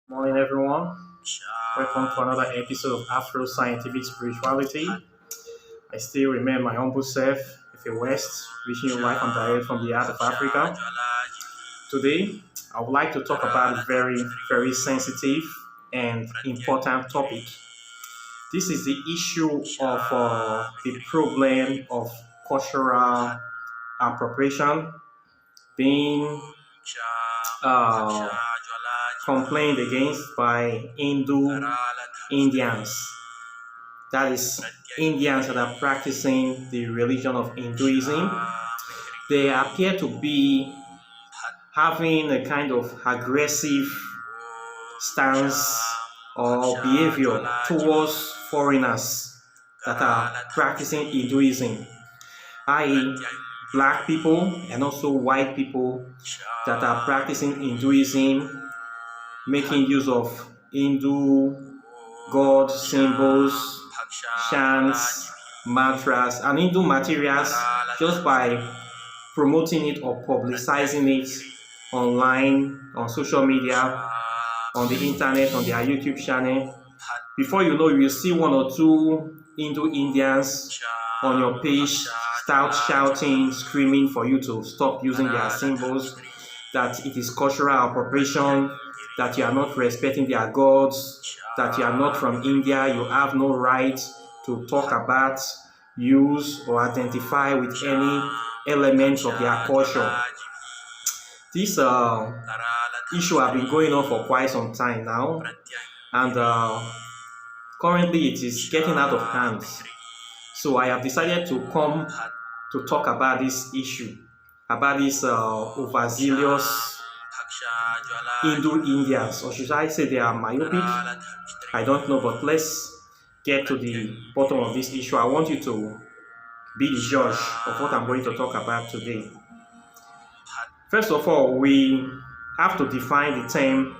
Morning, everyone. Welcome to another episode of Afro Scientific Spirituality. I still remain my humble self, Ife West, wishing you life and direct from the heart of Africa. Today, I would like to talk about a very sensitive and important topic. This is the issue of the problem of cultural appropriation being uh, complained against by Indians. That is, Indians that are practicing the religion of Hinduism. They appear to be having a kind of aggressive stance or behavior towards foreigners that are practicing Hinduism, i.e., black people and also white people that are practicing Hinduism, making use of Hindu god symbols, chants, mantras, and Hindu materials just by promoting it or publicizing it online, on social media, on the internet, on their YouTube channel. Before you know, you will see one or two Hindu Indians on your page start shouting, screaming for you to stop using their symbols, that it is cultural appropriation, that you are not respecting their gods, that you are not from India, you have no right to talk about, use, or identify with any element of their culture. This issue has been going on for quite some time now, and currently it is getting out of hand. So I have decided to come to talk about this issue, about this overzealous Hindu Indians, or should I say they are myopic? I don't know, but let's get to the bottom of this issue. I want you to be the judge of what I'm going to talk about today. First of all, we have to define the term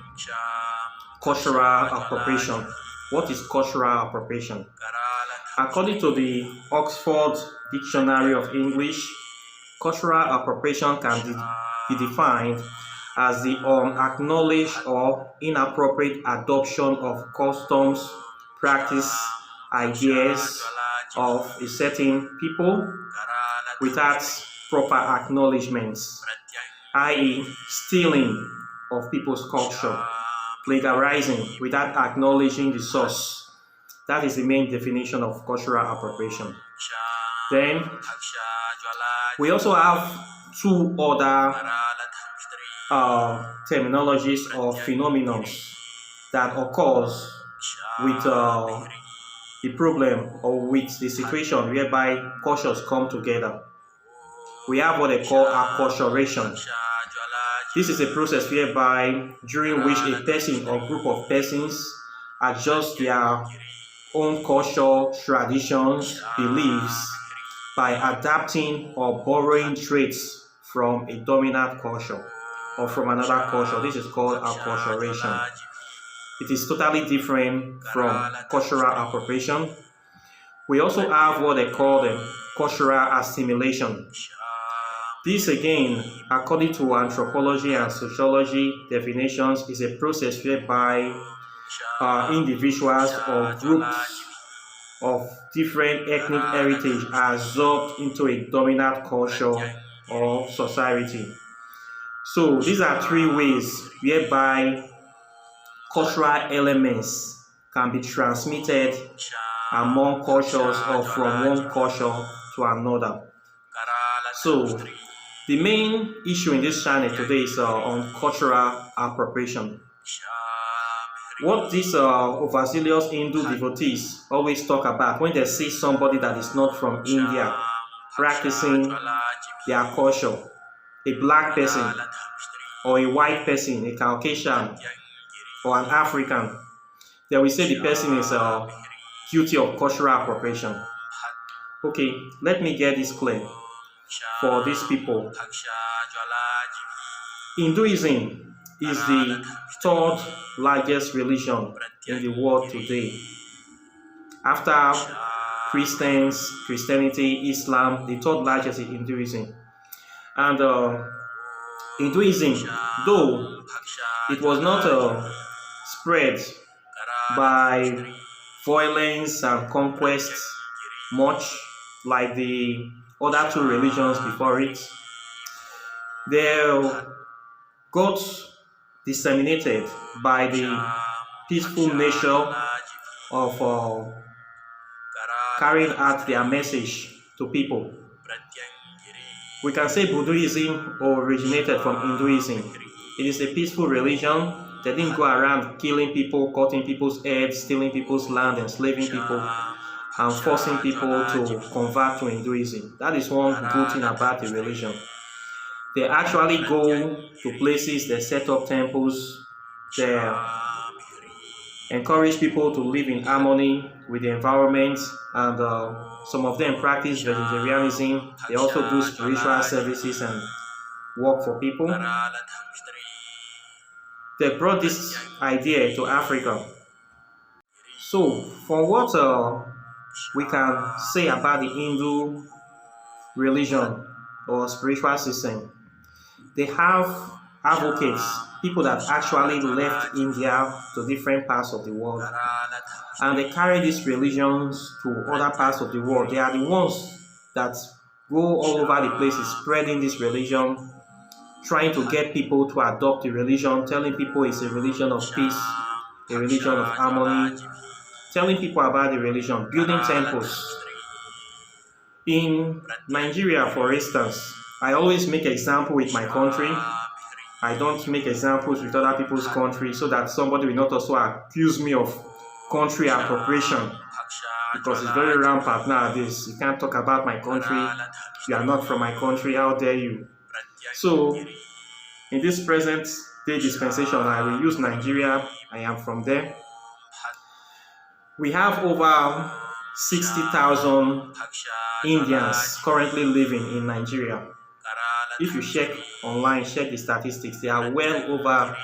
cultural appropriation. What is cultural appropriation? According to the Oxford Dictionary of English, cultural appropriation can be defined as the unacknowledged or inappropriate adoption of customs, practice, ideas of a certain people without proper acknowledgements, i.e., stealing of people's culture, plagiarizing without acknowledging the source. That is the main definition of cultural appropriation. Then, we also have two other terminologies or phenomena that occurs with the problem or with the situation whereby cultures come together. We have what they call acculturation. This is a process whereby during which a person or group of persons adjust their own culture, traditions, beliefs by adapting or borrowing traits from a dominant culture or from another culture. This is called acculturation. It is totally different from cultural appropriation. We also have what they call the cultural assimilation. This again, according to anthropology and sociology definitions, is a process whereby individuals or groups of different ethnic heritage are absorbed into a dominant culture or society. So these are three ways whereby cultural elements can be transmitted among cultures or from one culture to another. So the main issue in this channel today is on cultural appropriation. What these overzealous Hindu devotees always talk about when they see somebody that is not from India practicing their culture, a black person or a white person, a Caucasian or an African, they will say the person is guilty of cultural appropriation. Okay, let me get this clear for these people. Hinduism is the third largest religion in the world today. After Christianity, Islam, the third largest is Hinduism. And Hinduism, though it was not spread by violence and conquest, much like the other two religions before it. They got disseminated by the peaceful nature of carrying out their message to people. We can say Buddhism originated from Hinduism. It is a peaceful religion. They didn't go around killing people, cutting people's heads, stealing people's land, enslaving people, and forcing people to convert to Hinduism. That is one good thing about the religion. They actually go to places, they set up temples, they encourage people to live in harmony with the environment, and some of them practice vegetarianism. They also do spiritual services and work for people. They brought this idea to Africa. So, from what we can say about the Hindu religion or spiritual system, they have advocates, people that actually left India to different parts of the world, and they carry these religions to other parts of the world. They are the ones that go all over the places spreading this religion, trying to get people to adopt the religion, telling people it's a religion of peace, a religion of harmony, telling people about the religion, building temples. In Nigeria, for instance, I always make example with my country. I don't make examples with other people's country so that somebody will not also accuse me of country appropriation, because it's very rampant nowadays. You can't talk about my country. You are not from my country. How dare you? So, in this present day dispensation, I will use Nigeria. I am from there. We have over 60,000 Indians currently living in Nigeria. If you check online, check the statistics, they are well over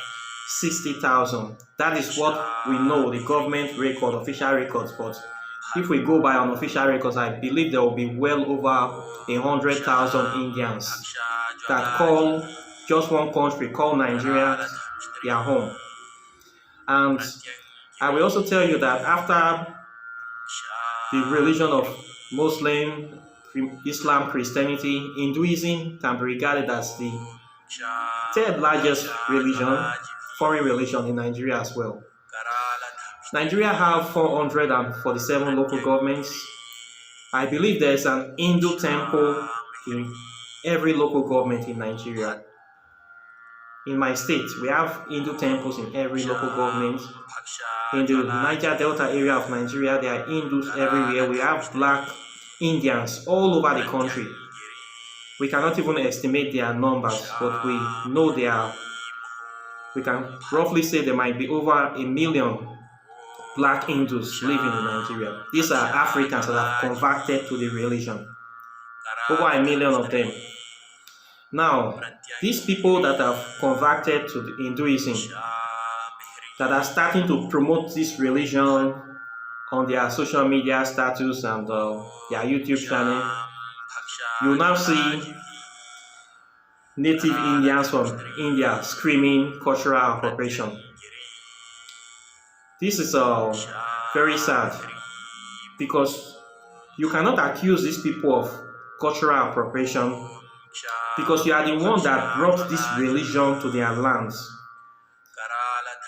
60,000. That is what we know, the government record, official records. But if we go by unofficial records, I believe there will be well over 100,000 Indians that call just one country, call Nigeria their home. And I will also tell you that after the religion of Muslim, Islam, Christianity, Hinduism can be regarded as the third largest religion, foreign religion in Nigeria as well. Nigeria have 447 local governments. I believe there is an Hindu temple in every local government in Nigeria. In my state, we have Hindu temples in every local government. In the Niger Delta area of Nigeria, there are Hindus everywhere. We have black Indians all over the country. We cannot even estimate their numbers, but we know we can roughly say there might be over 1 million black Hindus living in Nigeria. These are Africans that have converted to the religion. Over 1 million of them. Now, these people that have converted to the Hinduism, that are starting to promote this religion on their social media status and their YouTube channel, you now see native Indians from India screaming cultural appropriation. This is very sad, because you cannot accuse these people of cultural appropriation, because you are the one that brought this religion to their lands.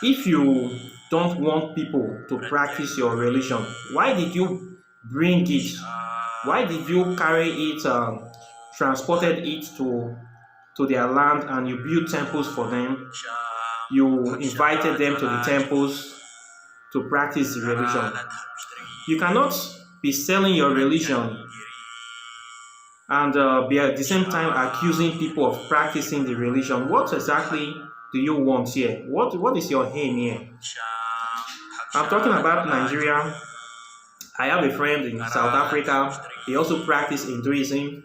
If you don't want people to practice your religion, why did you bring it? Why did you carry it, transported it to their land, and you built temples for them? You invited them to the temples to practice the religion. You cannot be selling your religion and be at the same time accusing people of practicing the religion. What exactly do you want here? What is your aim here? I'm talking about Nigeria. I have a friend in South Africa. He also practices Hinduism,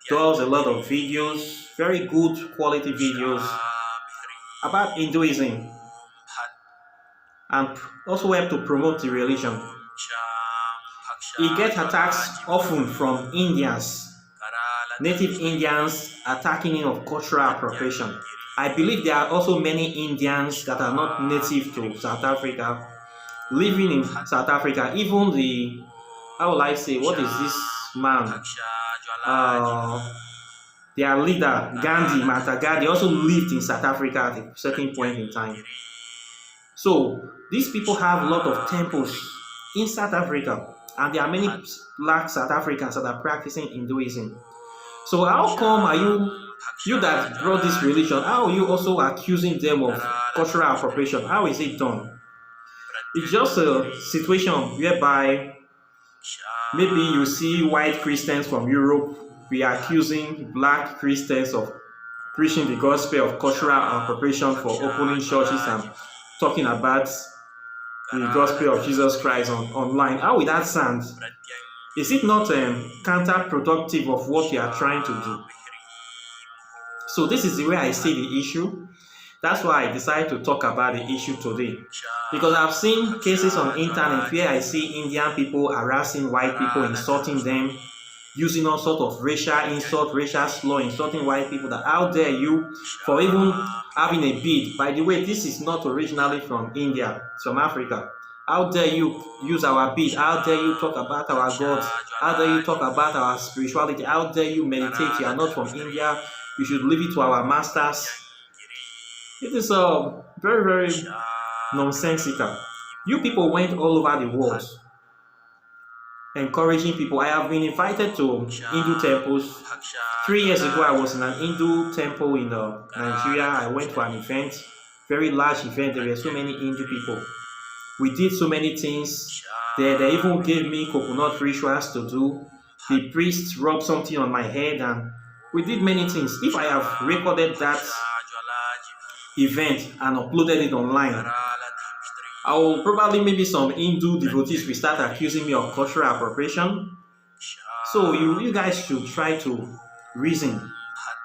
does a lot of videos, very good quality videos about Hinduism, and also help to promote the religion. He gets attacks often from Indians, native Indians attacking him of cultural appropriation. I believe there are also many Indians that are not native to South Africa living in South Africa. Even the, how will I say, what is this man? Uh, their leader, Gandhi, Mahatma Gandhi, also lived in South Africa at a certain point in time. So these people have a lot of temples in South Africa, and there are many black South Africans that are practicing Hinduism. So how come are you that brought this religion, how are you also accusing them of cultural appropriation? How is it done? It's just a situation whereby maybe you see white Christians from Europe be accusing black Christians of preaching the gospel of cultural appropriation for opening churches and talking about the gospel of Jesus Christ online. How will that sound? Is it not counterproductive of what you are trying to do? So this is the way I see the issue. That's why I decided to talk about the issue today. Because I've seen cases on internet where I see Indian people harassing white people, insulting them, using all sort of racial insult, racial slur, insulting white people. That how dare you for even having a bead. By the way, this is not originally from India, it's from Africa. How dare you use our bead? How dare you talk about our gods? How dare you talk about our spirituality? How dare you meditate? You are not from India. You should leave it to our masters. It is very, very nonsensical. You people went all over the world encouraging people. I have been invited to Hindu temples. 3 years ago, I was in an Hindu temple in Nigeria. I went for an event, very large event. There were so many Hindu people. We did so many things. They even gave me coconut rituals to do. The priest rubbed something on my head, and we did many things. If I have recorded that event and uploaded it online, I will probably, maybe some Hindu devotees will start accusing me of cultural appropriation. So you guys should try to reason,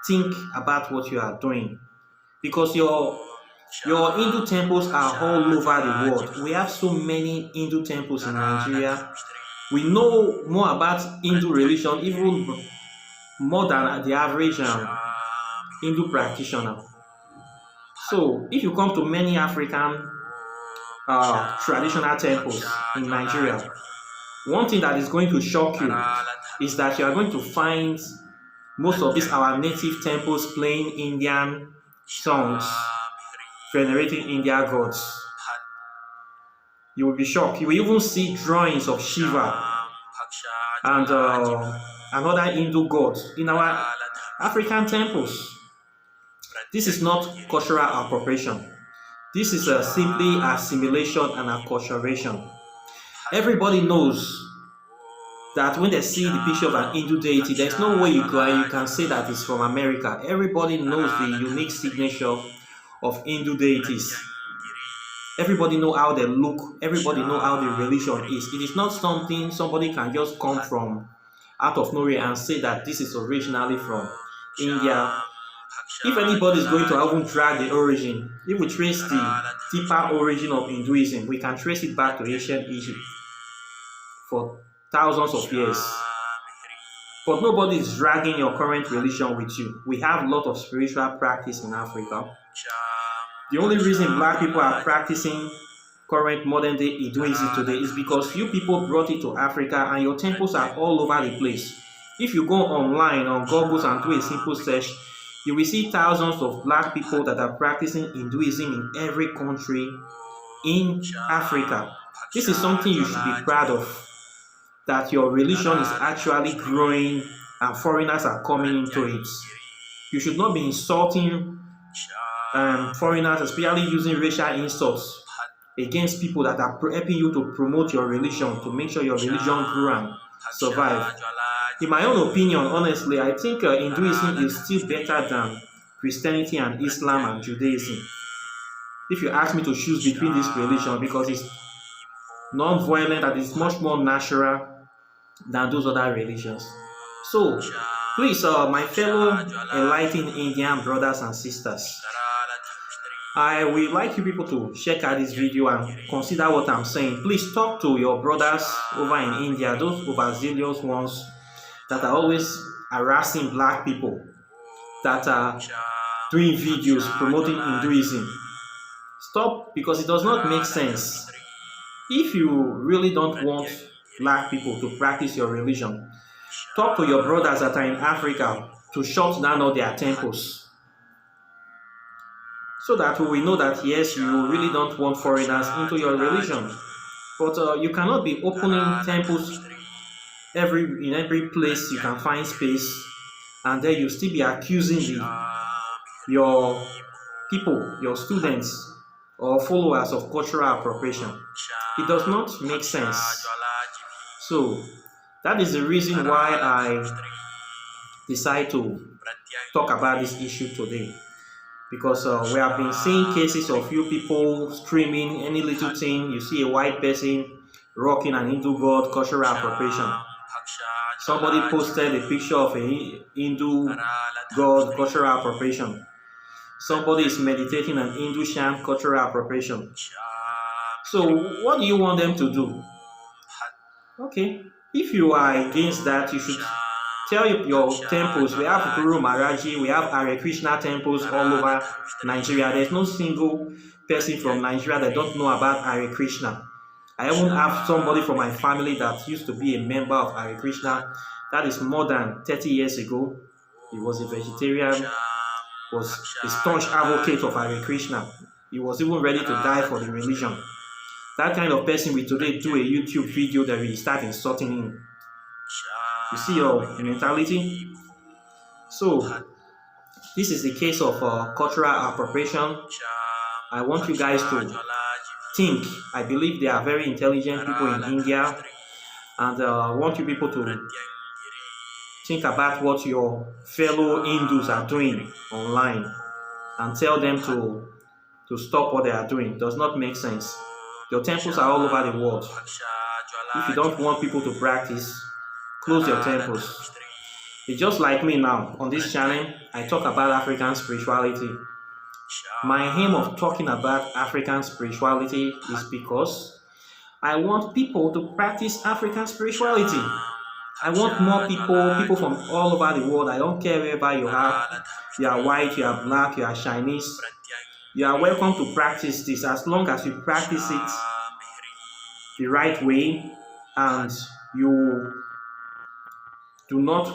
think about what you are doing, because your Hindu temples are all over the world. We have so many Hindu temples in Nigeria. We know more about Hindu religion, even more than the average Hindu practitioner. So if you come to many African traditional temples in Nigeria, one thing that is going to shock you is that you are going to find most of these our native temples playing Indian songs, venerating Indian gods. You will be shocked. You will even see drawings of Shiva and another Hindu god in our African temples. This is not cultural appropriation. This is simply assimilation and acculturation. Everybody knows that when they see the picture of an Hindu deity, there's no way you can say that it's from America. Everybody knows the unique signature of Hindu deities. Everybody know how they look. Everybody know how the religion is. It is not something somebody can just come from out of nowhere and say that this is originally from India. If anybody is going to even drag the origin, if we trace the deeper origin of Hinduism, we can trace it back to ancient Egypt for thousands of years. But nobody is dragging your current religion with you. We have a lot of spiritual practice in Africa. The only reason black people are practicing current modern day Hinduism today is because you people brought it to Africa and your temples are all over the place. If you go online on Google and do a simple search, you will see thousands of black people that are practicing Hinduism in every country in Africa. This is something you should be proud of, that your religion is actually growing and foreigners are coming into it. You should not be insulting foreigners, especially using racial insults against people that are helping you to promote your religion, to make sure your religion grow and survive. In my own opinion, honestly, I think Hinduism is still better than Christianity and Islam and Judaism. If you ask me to choose between this religion, because it's non-violent and it's much more natural than those other religions. So, please, my fellow enlightened Indian brothers and sisters, I would like you people to check out this video and consider what I'm saying. Please talk to your brothers over in India, those overzealous ones that are always harassing black people, that are doing videos promoting Hinduism. Stop, because it does not make sense. If you really don't want black people to practice your religion, talk to your brothers that are in Africa to shut down all their temples, so that we will know that yes, you really don't want foreigners into your religion. But you cannot be opening temples in every place you can find space, and then you still be accusing your people, your students or followers of cultural appropriation. It does not make sense. So that is the reason why I decide to talk about this issue today. Because we have been seeing cases of few people streaming any little thing. You see a white person rocking an Hindu god, cultural appropriation. Somebody posted a picture of a Hindu god, cultural appropriation. Somebody is meditating an Hindu chant, cultural appropriation. So what do you want them to do? Okay, if you are against that, you should tell your temples. We have Guru Maharaji, we have Hare Krishna temples all over Nigeria. There's no single person from Nigeria that don't know about Hare Krishna. I even have somebody from my family that used to be a member of Hare Krishna. That is more than 30 years ago. He was a vegetarian, was a staunch advocate of Hare Krishna. He was even ready to die for the religion. That kind of person will today do a YouTube video that will start insulting him. You see your mentality? So, this is the case of cultural appropriation. I want you guys to think. I believe there are very intelligent people in India, and I want you people to think about what your fellow Hindus are doing online and tell them to stop what they are doing. It does not make sense. Your temples are all over the world. If you don't want people to practice, close your temples. It's just like me now. On this channel, I talk about African spirituality. My aim of talking about African spirituality is because I want people to practice African spirituality. I want more people from all over the world. I don't care wherever you are. You are white, you are black, you are Chinese. You are welcome to practice this as long as you practice it the right way and you do not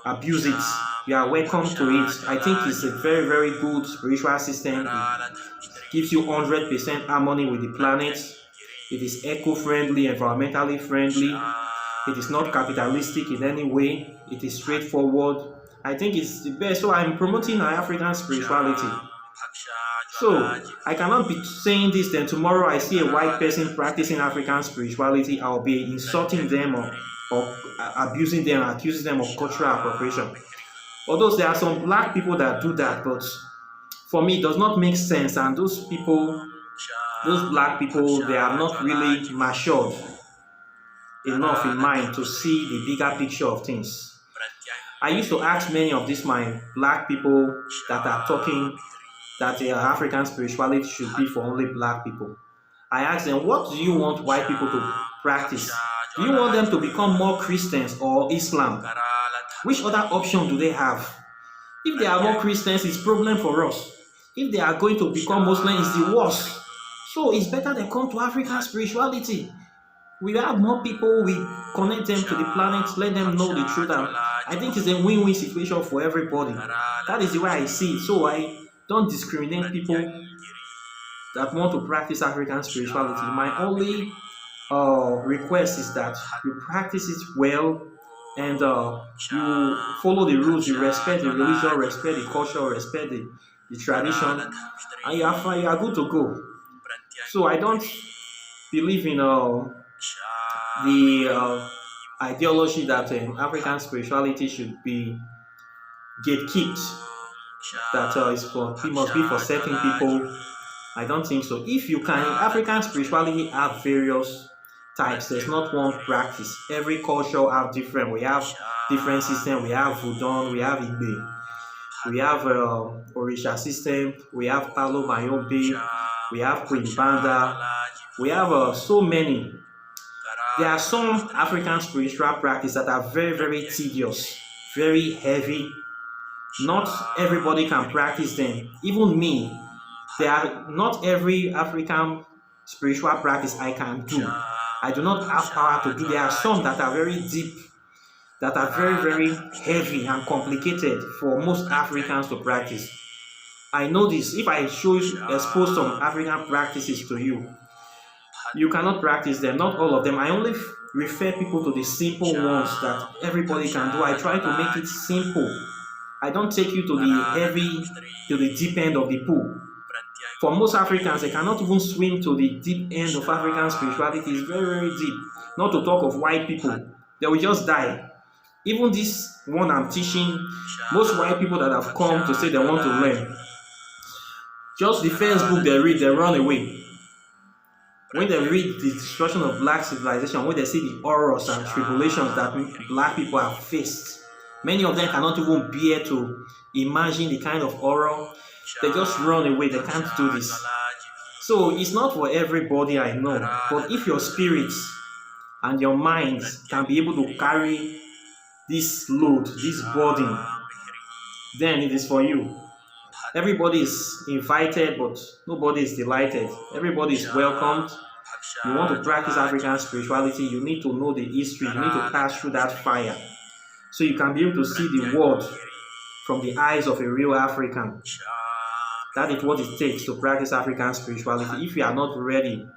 abuse it. You are welcome to it. I think it's a very, very good spiritual system. It gives you 100% harmony with the planet. It is eco-friendly, environmentally friendly. It is not capitalistic in any way. It is straightforward. I think it's the best. So I'm promoting our African spirituality. So I cannot be saying this, then tomorrow I see a white person practicing African spirituality, I'll be insulting them or abusing them, accusing them of cultural appropriation. Although there are some black people that do that, but for me it does not make sense. And those black people, they are not really matured enough in mind to see the bigger picture of things. I used to ask many of these my black people that are talking that African spirituality should be for only black people. I asked them, what do you want white people to practice? Do you want them to become more Christians or Islam? Which other option do they have? If they are more Christians, it's a problem for us. If they are going to become Muslim, it's the worst. So it's better they come to African spirituality. We have more people, we connect them to the planet, let them know the truth, and I think it's a win-win situation for everybody. That is the way I see it. So I don't discriminate people that want to practice African spirituality. My only request is that you practice it well and you follow the rules, you respect the religion, respect the culture, respect the tradition, and you are good to go. So I don't believe in the ideology that African spirituality should be gatekept, that it must be for certain people. I don't think so. If you can, African spirituality have various types. There's not one practice. Every culture have different. We have different system. We have Voodoo, we have Igbe, we have Orisha system, we have Palo Mayombe, we have Queen Banda, we have so many. There are some African spiritual practices that are very, very tedious, very heavy, Not everybody can practice them. Even me, there are not every African spiritual practice I can do. I do not have power to do. There are some that are very deep, that are very, very heavy and complicated for most Africans to practice. I know this. If I expose some African practices to you, you cannot practice them. Not all of them. I only refer people to the simple ones that everybody can do. I try to make it simple. I don't take you to the deep end of the pool. For most Africans, they cannot even swim to the deep end of African spirituality. It's very, very deep. Not to talk of white people. They will just die. Even this one I'm teaching, most white people that have come to say they want to learn, just the first book they read, they run away. When they read the destruction of black civilization, when they see the horrors and tribulations that black people have faced, many of them cannot even bear to imagine the kind of horror. They just run away. They can't do this. So it's not for everybody, I know. But if your spirits and your minds can be able to carry this load, this burden, then it is for you. Everybody is invited, but nobody is delighted. Everybody is welcomed. You want to practice African spirituality, you need to know the history. You need to pass through that fire, so you can be able to see the world from the eyes of a real African. That is what it takes to practice African spirituality. If you are not ready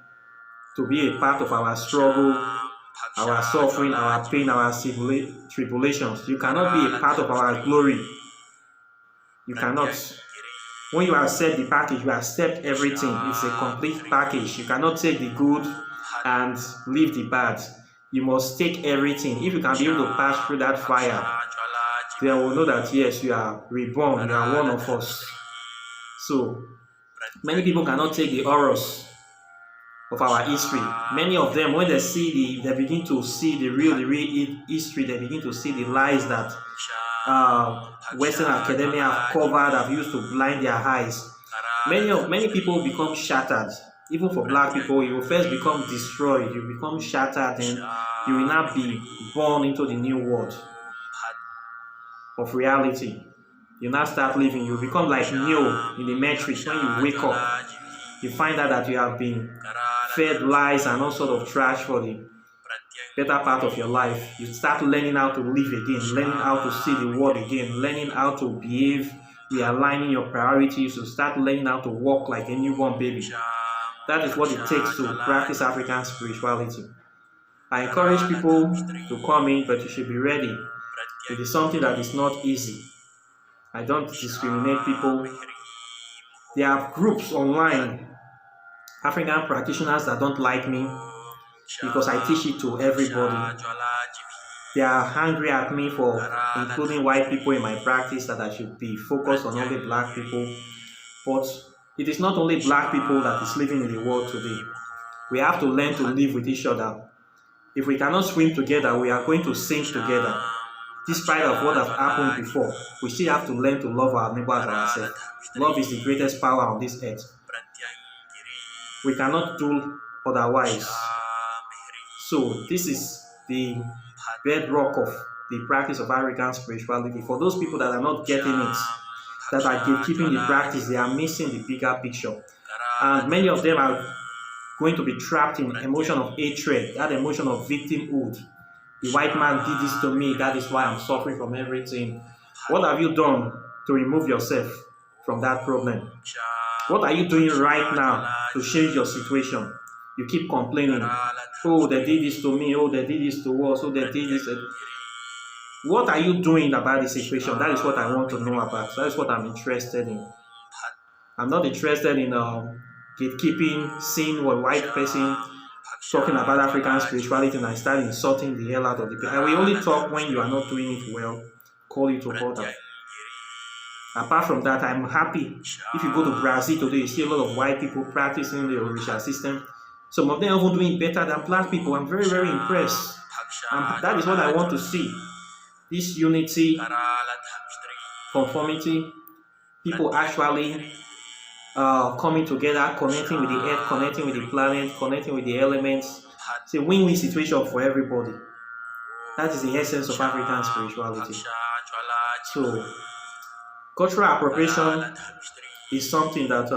to be a part of our struggle, our suffering, our pain, our tribulations, you cannot be a part of our glory. You cannot. When you accept the package, you accept everything. It's a complete package. You cannot take the good and leave the bad. You must take everything. If you can be able to pass through that fire, then we'll know that yes, you are reborn. You are one of us. So many people cannot take the horrors of our history. Many of them, when they begin to see the real history, they begin to see the lies that Western academia have covered, have used to blind their eyes. Many people become shattered. Even for black people, you will first become destroyed. You become shattered, and you will not be born into the new world of reality. You now start living. You become like Neo in the Matrix. When you wake up, you find out that you have been fed lies and all sort of trash for the better part of your life. You start learning how to live again, learning how to see the world again, learning how to behave, realigning your priorities. You start learning how to walk like a newborn baby. That is what it takes to practice African spirituality. I encourage people to come in, but you should be ready. It is something that is not easy. I don't discriminate people. There are groups online, African practitioners that don't like me because I teach it to everybody. They are angry at me for including white people in my practice, that I should be focused on only black people. But it is not only black people that is living in the world today. We have to learn to live with each other. If we cannot swim together, we are going to sink together. Despite of what has happened before, we still have to learn to love our neighbors and ourselves. Love is the greatest power on this earth. We cannot do otherwise. So this is the bedrock of the practice of African spirituality. For those people that are not getting it, that are keeping the practice, they are missing the bigger picture. And many of them are going to be trapped in emotion of hatred, that emotion of victimhood. The white man did this to me, that is why I'm suffering from everything. What have you done to remove yourself from that problem? What are you doing right now to change your situation? You keep complaining. Oh, they did this to me. Oh, they did this to us. Oh, they did this. What are you doing about the situation? That is what I want to know about. That is what I'm interested in. I'm not interested in gatekeeping, seeing a white person talking about African spirituality and I start insulting the hell out of the people. I will only talk when you are not doing it well, call you to order. Apart from that, I'm happy. If you go to Brazil today, you see a lot of white people practicing the Orisha system. Some of them are even doing better than black people. I'm very, very impressed. And that is what I want to see. This unity, conformity, people actually coming together, connecting with the earth, connecting with the planet, connecting with the elements. It's a win-win situation for everybody. That is the essence of African spirituality. So Cultural appropriation is something that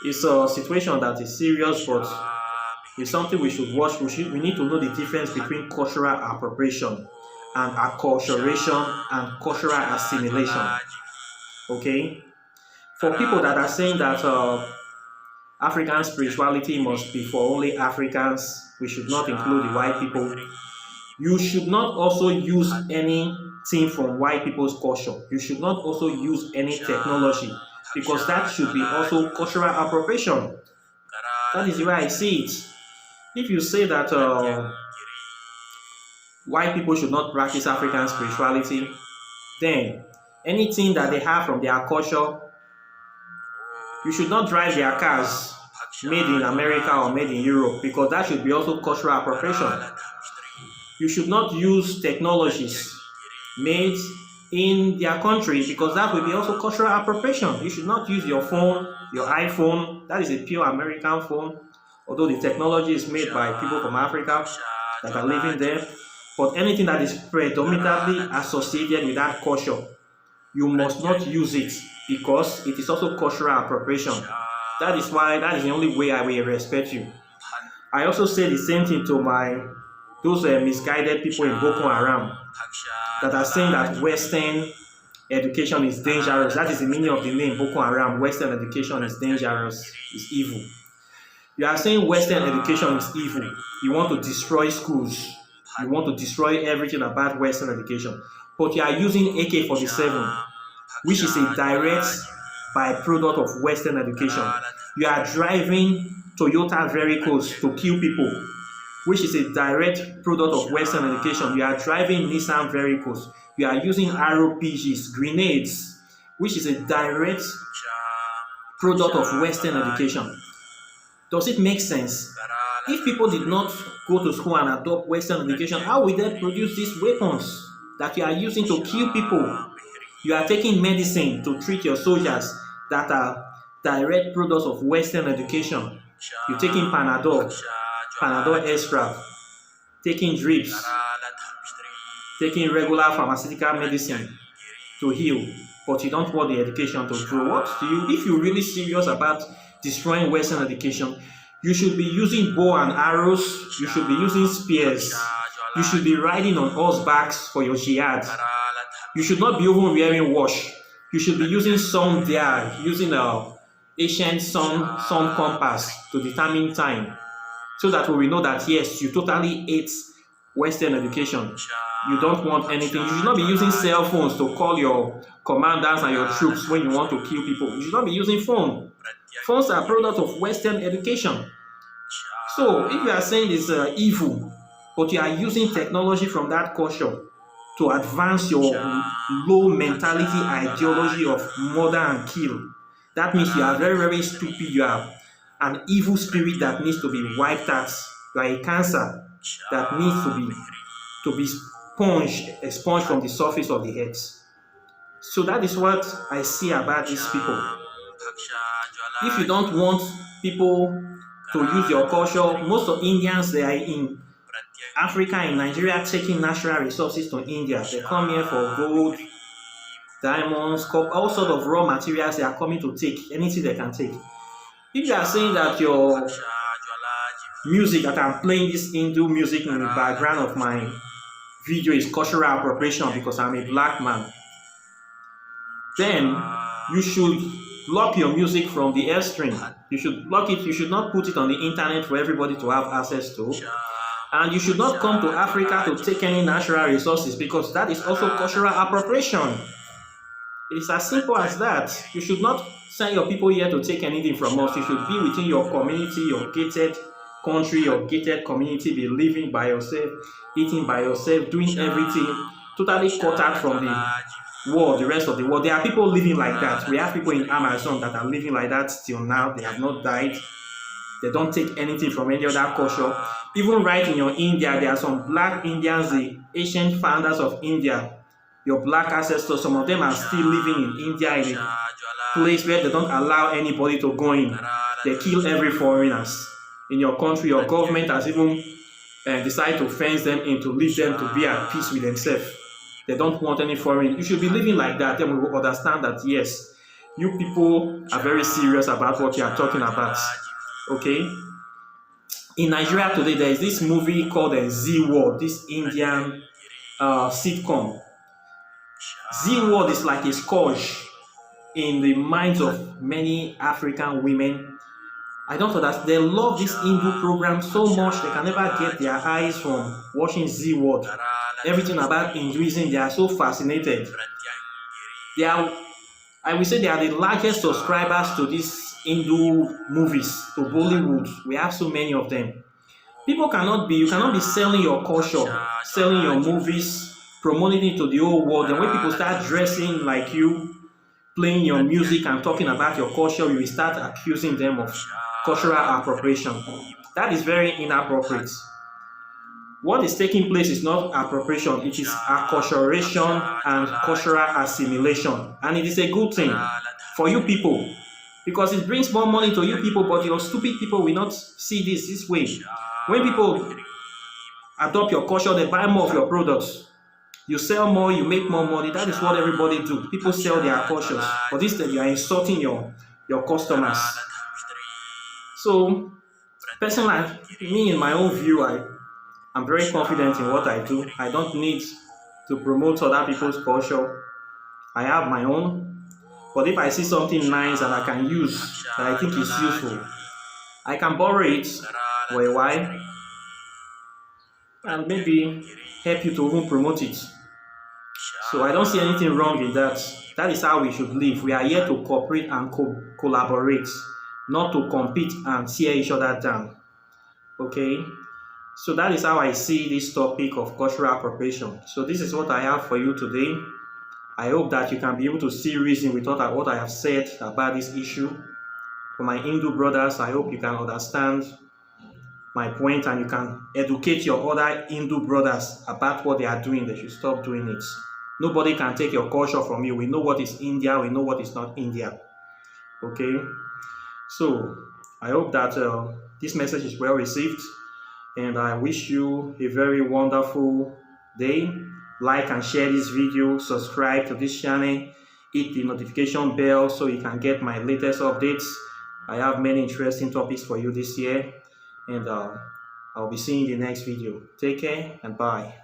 is a situation that is serious, but it's something we should watch. We need to know the difference between cultural appropriation and acculturation and cultural assimilation. Okay? For people that are saying that African spirituality must be for only Africans, we should not include the white people. You should not also use anything from white people's culture. You should not also use any technology because that should be also cultural appropriation. That is the way I see it. If you say that white people should not practice African spirituality, then anything that they have from their culture, you should not drive their cars made in America or made in Europe because that should be also cultural appropriation. You should not use technologies made in their country because that will be also cultural appropriation. You should not use your phone, your iPhone, that is a pure American phone, although the technology is made by people from Africa that are living there. But anything that is predominantly associated with that culture, you must not use it because it is also cultural appropriation. That is the only way I will respect you. I also say the same thing to those misguided people in Boko Haram that are saying that Western education is dangerous. That is the meaning of the name Boko Haram. Western education is dangerous, is evil. You are saying Western education is evil. You want to destroy schools. You want to destroy everything about Western education. But you are using AK-47, which is a direct byproduct of Western education. You are driving Toyota vehicles to kill people, which is a direct product of Western education. You are driving Nissan vehicles. You are using RPGs, grenades, which is a direct product of Western education. Does it make sense? If people did not go to school and adopt Western education, how will they produce these weapons that you are using to kill people? You are taking medicine to treat your soldiers that are direct products of Western education. You're taking Panadol extract, taking drips, taking regular pharmaceutical medicine to heal, but you don't want the education to grow. If you're really serious about destroying Western education, you should be using bow and arrows, you should be using spears, you should be riding on horsebacks for your jihad. You should not be even wearing watch. You should be using sun dial, using an ancient sun compass to determine time, so that we will know that yes, you totally hate Western education. You don't want anything. You should not be using cell phones to call your commanders and your troops when you want to kill people. You should not be using phone. Phones are product of Western education. So if you are saying it's evil, but you are using technology from that culture to advance your low mentality ideology of murder and kill, that means you are very, very stupid. You are an evil spirit that needs to be wiped out. You are a cancer that needs to be expunged from the surface of the earth. So that is what I see about these people. If you don't want people to use your culture, most of Indians, they are in Africa, in Nigeria, taking natural resources to India. They come here for gold, diamonds, all sorts of raw materials. They are coming to take anything they can take. If you are saying that your music, that I'm playing this Hindu music in the background of my video is cultural appropriation because I'm a black man, then you should block your music from the airstream. You should block it. You should not put it on the internet for everybody to have access to. And you should not come to Africa to take any natural resources because that is also cultural appropriation. It is as simple as that. You should not send your people here to take anything from us. You should be within your community, your gated country, your gated community, be living by yourself, eating by yourself, doing everything, totally cut out from the world, the rest of the world. There are people living like that. We have people in Amazon that are living like that till now. They have not died. They don't take anything from any other culture. Even right in your India, there are some black Indians, the ancient founders of India, your black ancestors. Some of them are still living in India in a place where they don't allow anybody to go in. They kill every foreigners. In your country, your government has even decided to fence them in to leave them to be at peace with themselves. They don't want any foreign. You should be living like that. Then we will understand that yes, you people are very serious about what you are talking about. Okay. In Nigeria today, there is this movie called Z World, this Indian sitcom. Z World is like a scourge in the minds of many African women. I don't understand. They love this Hindu program so much they can never get their eyes from watching Z World. Everything about Hinduism, they are so fascinated. They are, I will say, they are the largest subscribers to these Hindu movies, to Bollywood. We have so many of them. You cannot be selling your culture, selling your movies, promoting it to the whole world. And when people start dressing like you, playing your music and talking about your culture, you will start accusing them of cultural appropriation. That is very inappropriate. What is taking place is not appropriation, it is acculturation and cultural assimilation. And it is a good thing for you people because it brings more money to you people, but your stupid people will not see this way. When people adopt your culture, they buy more of your products. You sell more, you make more money. That is what everybody do. People sell their cultures. But instead, you are insulting your customers. So, personally, me in my own view, I'm very confident in what I do. I don't need to promote other people's culture. I have my own. But if I see something nice and I can use, that I think is useful, I can borrow it for a while and maybe help you to even promote it. So I don't see anything wrong in that. That is how we should live. We are here to cooperate and collaborate, not to compete and tear each other down. Okay? So that is how I see this topic of cultural appropriation. So this is what I have for you today. I hope that you can be able to see reason with what I have said about this issue. For my Hindu brothers, I hope you can understand my point and you can educate your other Hindu brothers about what they are doing. They should stop doing it. Nobody can take your culture from you. We know what is India. We know what is not India. Okay? So, I hope that this message is well received. And I wish you a very wonderful day. Like and share this video. Subscribe to this channel. Hit the notification bell so you can get my latest updates. I have many interesting topics for you this year. And I'll be seeing you in the next video. Take care and bye.